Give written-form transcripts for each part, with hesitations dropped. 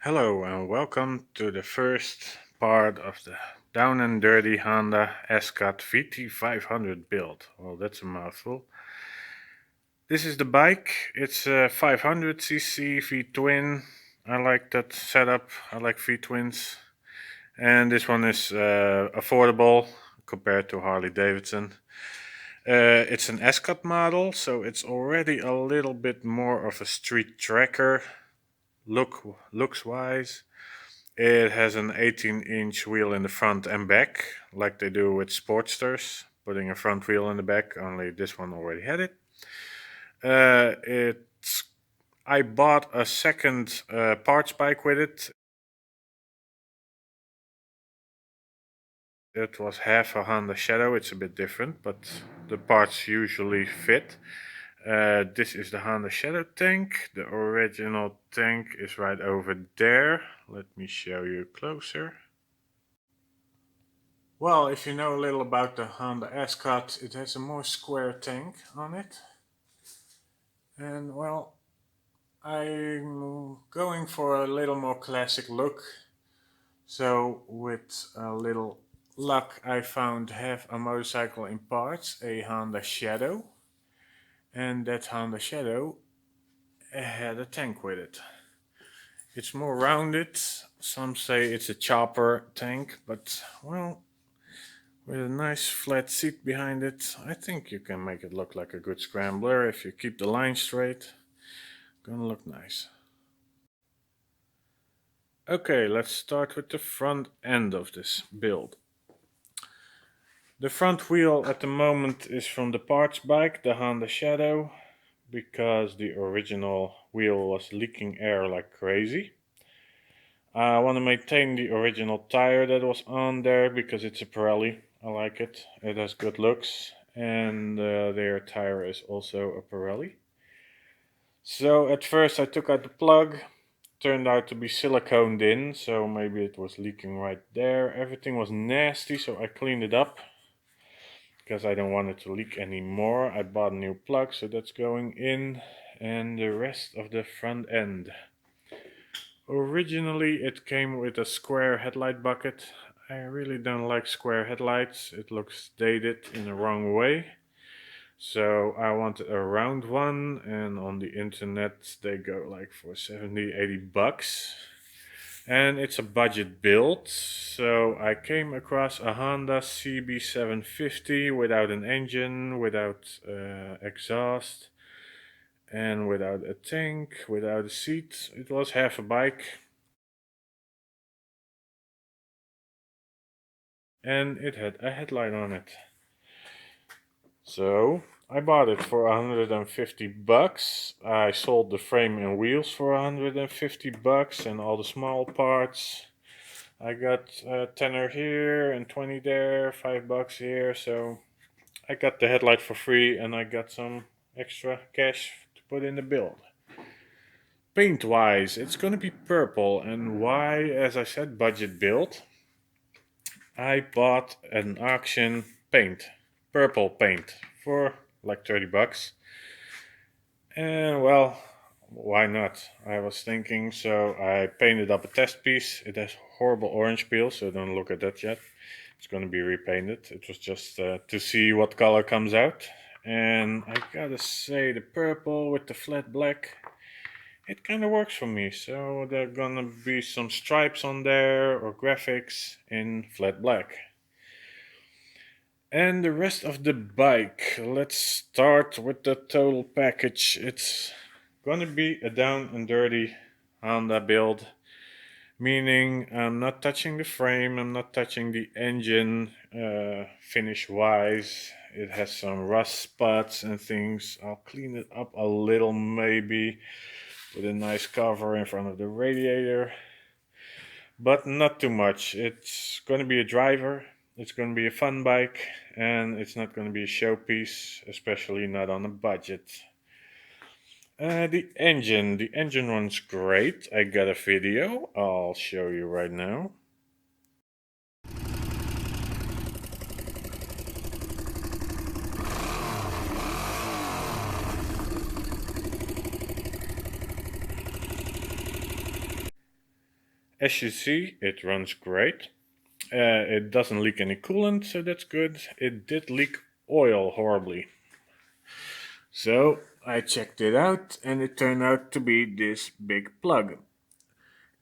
Hello and welcome to the first part of the down and dirty Honda ascot vt500 build. Well, that's a mouthful. This is the bike. It's a 500cc V-twin. I like that setup. I like V-twins. And this one is affordable compared to Harley Davidson. It's an ascot model, so it's already a little bit more of a street tracker looks wise. It has an 18-inch wheel in the front and back, like they do with Sportsters, putting a front wheel in the back, only this one already had it. I bought a second parts bike with it. It was half a Honda Shadow. It's a bit different, but the parts usually fit. This is the Honda Shadow tank. The original tank is right over there. Let me show you closer. Well, if you know a little about the Honda ascot, it has a more square tank on it. And well, I'm going for a little more classic look. So with a little luck, I found half a motorcycle in parts, a Honda Shadow. And that Honda Shadow had a tank with it. It's more rounded. Some say it's a chopper tank, but well, with a nice flat seat behind it, I think you can make it look like a good scrambler if you keep the line straight. Gonna look nice. Okay, let's start with the front end of this build. The front wheel at the moment is from the parts bike, the Honda Shadow, because the original wheel was leaking air like crazy. I want to maintain the original tire that was on there because it's a Pirelli. I like it. It has good looks, and their tire is also a Pirelli. So at first I took out the plug. Turned out to be siliconed in, so maybe it was leaking right there. Everything was nasty, so I cleaned it up because I don't want it to leak anymore. I bought a new plug, so that's going in, and the rest of the front end. Originally it came with a square headlight bucket. I really don't like square headlights. It looks dated in the wrong way. So I wanted a round one, and on the internet they go like for 70-80 bucks. And it's a budget build, so I came across a Honda CB750 without an engine, without exhaust, and without a tank, without a seat. It was half a bike. And it had a headlight on it. So I bought it for 150 bucks. I sold the frame and wheels for 150 bucks and all the small parts. I got a tenner here and 20 there, 5 bucks here. So I got the headlight for free and I got some extra cash to put in the build. Paint wise, it's gonna be purple. And why? As I said, budget build. I bought an auction paint, purple paint, for like 30 bucks. And well, why not? I was thinking, so I painted up a test piece. It has horrible orange peel, so don't look at that yet. It's going to be repainted. It was just to see what color comes out. And I gotta say, the purple with the flat black, it kind of works for me. So there are gonna be some stripes on there or graphics in flat black. And the rest of the bike, let's start with the total package. It's gonna be a down and dirty Honda build, meaning I'm not touching the frame, I'm not touching the engine finish wise. It has some rust spots and things. I'll clean it up a little maybe, with a nice cover in front of the radiator, but not too much. It's gonna be a driver. It's going to be a fun bike, and it's not going to be a showpiece, especially not on a budget. The engine runs great. I got a video, I'll show you right now. As you see, it runs great. It doesn't leak any coolant, so that's good. It did leak oil horribly. So I checked it out and it turned out to be this big plug.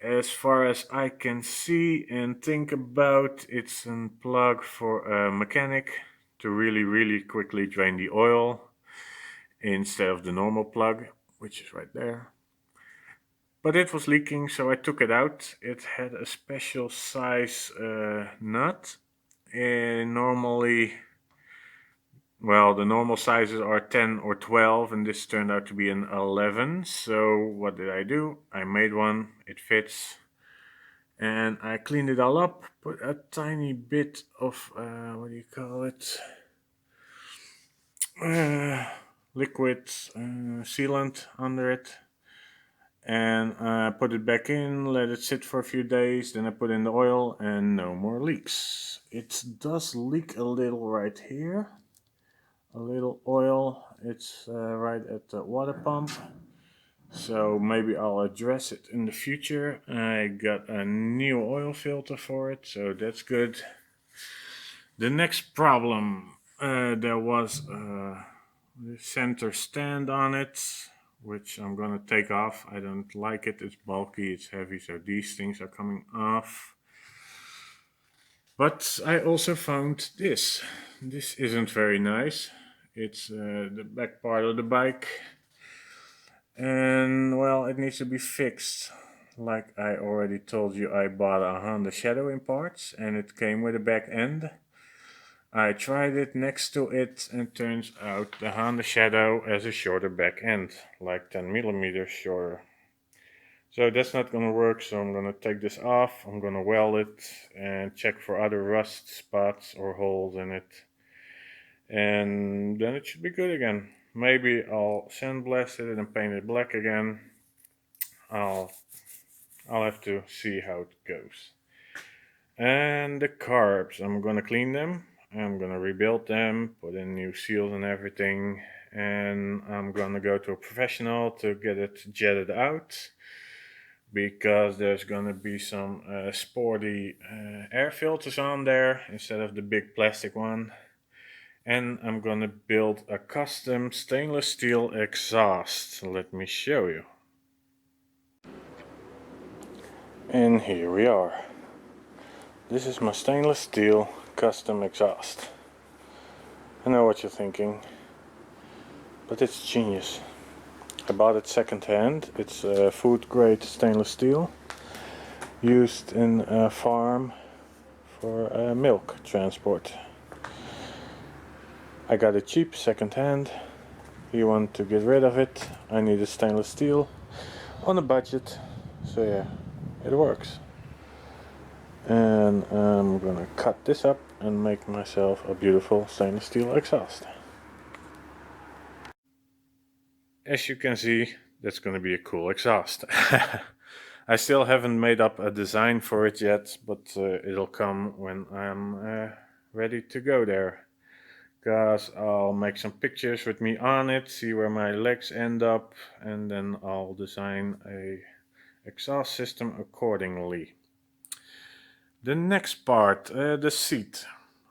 As far as I can see and think about, it's a plug for a mechanic to really quickly drain the oil instead of the normal plug, which is right there. But it was leaking, so I took it out. It had a special size nut. And normally, well, the normal sizes are 10 or 12, and this turned out to be an 11. So what did I do? I made one, it fits. And I cleaned it all up, put a tiny bit of, what do you call it? Liquid sealant under it. And I put it back in, let it sit for a few days, then I put in the oil and no more leaks. It does leak a little right here. A little oil, it's right at the water pump. So maybe I'll address it in the future. I got a new oil filter for it, so that's good. The next problem, there was the center stand on it, which I'm gonna take off. I don't like it, it's bulky, it's heavy, so these things are coming off. But I also found this. This isn't very nice. It's the back part of the bike. And well, it needs to be fixed. Like I already told you, I bought a Honda Shadow in parts and it came with a back end. I tried it next to it and turns out the Honda Shadow has a shorter back end, like 10 millimeters shorter. So that's not gonna work, so I'm gonna take this off, I'm gonna weld it and check for other rust spots or holes in it. And then it should be good again. Maybe I'll sandblast it and paint it black again. I'll have to see how it goes. And the carbs, I'm gonna clean them. I'm gonna rebuild them, put in new seals and everything. And I'm gonna go to a professional to get it jetted out, because there's gonna be some sporty air filters on there instead of the big plastic one. And I'm gonna build a custom stainless steel exhaust. Let me show you. And here we are. This is my stainless steel custom exhaust. I know what you're thinking, but it's genius. I bought it second hand. It's food grade stainless steel used in a farm for milk transport. I got it cheap second hand. You want to get rid of it, I needed stainless steel on a budget, so yeah, it works. And I'm gonna cut this up and make myself a beautiful stainless steel exhaust. As you can see, that's gonna be a cool exhaust. I still haven't made up a design for it yet, but it'll come when I'm ready to go there. Because I'll make some pictures with me on it, see where my legs end up, and then I'll design a exhaust system accordingly. The next part, the seat.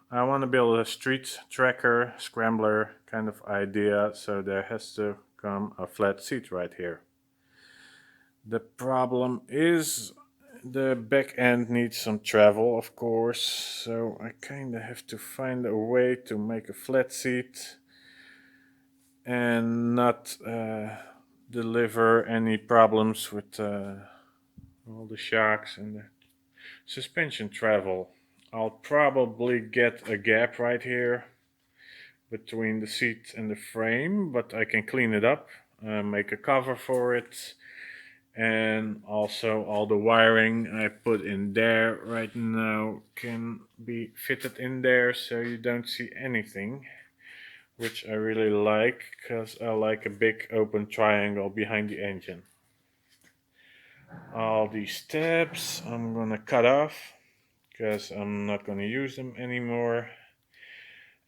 I want to build a street tracker, scrambler kind of idea, so there has to come a flat seat right here. The problem is the back end needs some travel, of course, so I kinda have to find a way to make a flat seat and not deliver any problems with all the shocks and the suspension travel. I'll probably get a gap right here between the seat and the frame, but I can clean it up, make a cover for it. And also all the wiring I put in there right now can be fitted in there, so you don't see anything, which I really like, because I like a big open triangle behind the engine. All these tabs I'm gonna cut off because I'm not gonna use them anymore.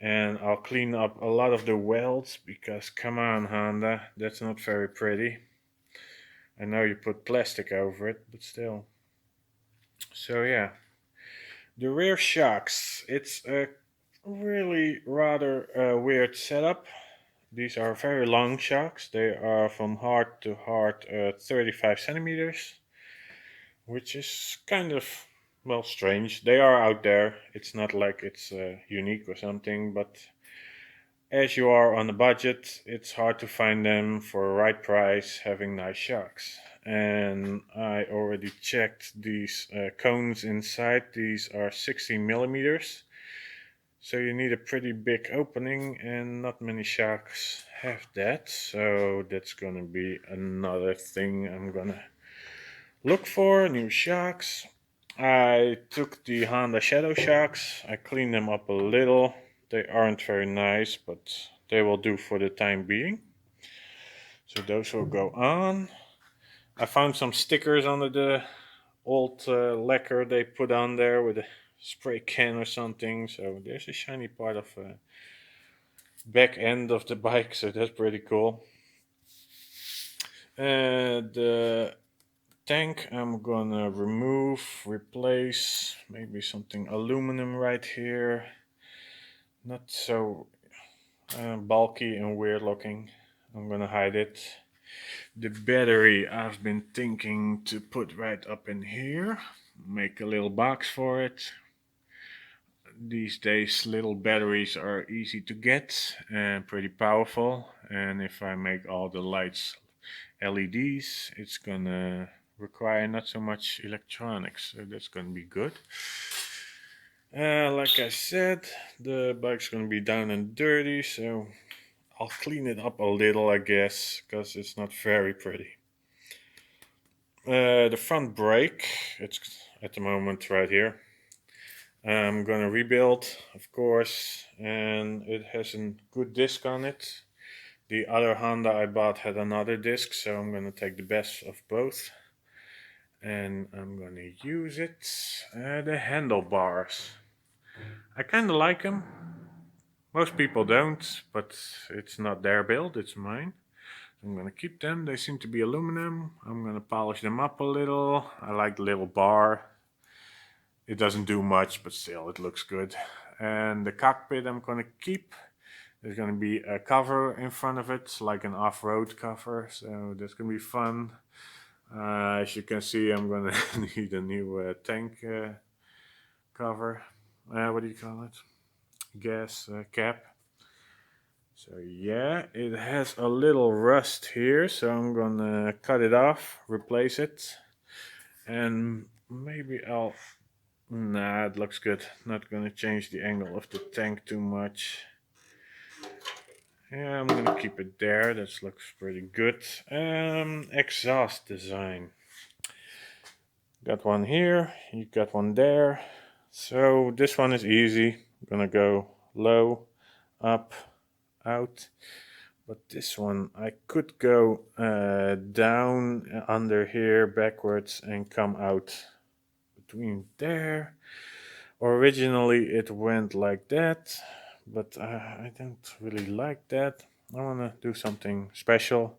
And I'll clean up a lot of the welds, because come on Honda, that's not very pretty. I know you put plastic over it, but still. So yeah, the rear shocks. It's a really rather weird setup. These are very long shocks. They are from heart to heart 35 centimeters, which is kind of, well, strange. They are out there. It's not like it's unique or something, but as you are on a budget, it's hard to find them for a right price having nice shocks. And I already checked these cones inside. These are 16 millimeters. So you need a pretty big opening, and not many shocks have that. So that's gonna be another thing I'm gonna look for, new shocks. I took the Honda Shadow shocks. I cleaned them up a little. They aren't very nice, but they will do for the time being. So those will go on. I found some stickers under the old lacquer they put on there with a spray can or something. So there's a shiny part of back end of the bike, so that's pretty cool. The tank I'm gonna remove, replace, maybe something aluminum right here. Not so bulky and weird looking. I'm gonna hide it. The battery I've been thinking to put right up in here. Make a little box for it. These days little batteries are easy to get and pretty powerful, and if I make all the lights LEDs, it's gonna require not so much electronics, so that's gonna be good. Like I said, the bike's gonna be down and dirty, so I'll clean it up a little, I guess, because it's not very pretty. The front brake, it's at the moment right here. I'm gonna rebuild, of course, and it has a good disc on it. The other Honda I bought had another disc, so I'm gonna take the best of both. And I'm gonna use it. The handlebars. I kinda like them. Most people don't, but it's not their build, it's mine. I'm gonna keep them. They seem to be aluminum. I'm gonna polish them up a little. I like the little bar. It doesn't do much, but still, it looks good. And the cockpit I'm gonna keep. There's gonna be a cover in front of it, like an off-road cover, so that's gonna be fun. As you can see, I'm gonna need a new tank cover. What do you call it? Gas cap. So yeah, it has a little rust here, so I'm gonna cut it off, replace it, and maybe I'll. Nah, it looks good. Not gonna change the angle of the tank too much. Yeah, I'm gonna keep it there. That looks pretty good. Exhaust design. Got one here. You got one there. So this one is easy. I'm gonna go low, up, out. But this one I could go down under here backwards and come out between there. Originally it went like that, but I don't really like that. I want to do something special.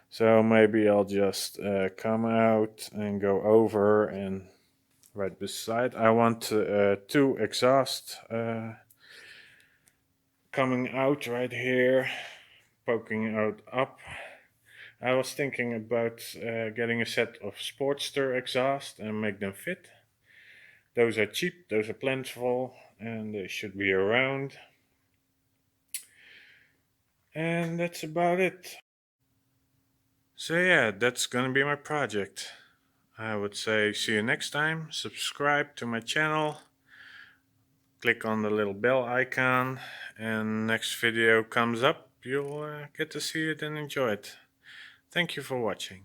So maybe I'll just come out and go over and right beside. I want two exhaust coming out right here, poking out up. I was thinking about getting a set of Sportster exhaust and make them fit. Those are cheap, those are plentiful, and they should be around. And that's about it. So yeah, that's gonna be my project. I would say see you next time. Subscribe to my channel. Click on the little bell icon, and next video comes up, you'll get to see it and enjoy it. Thank you for watching.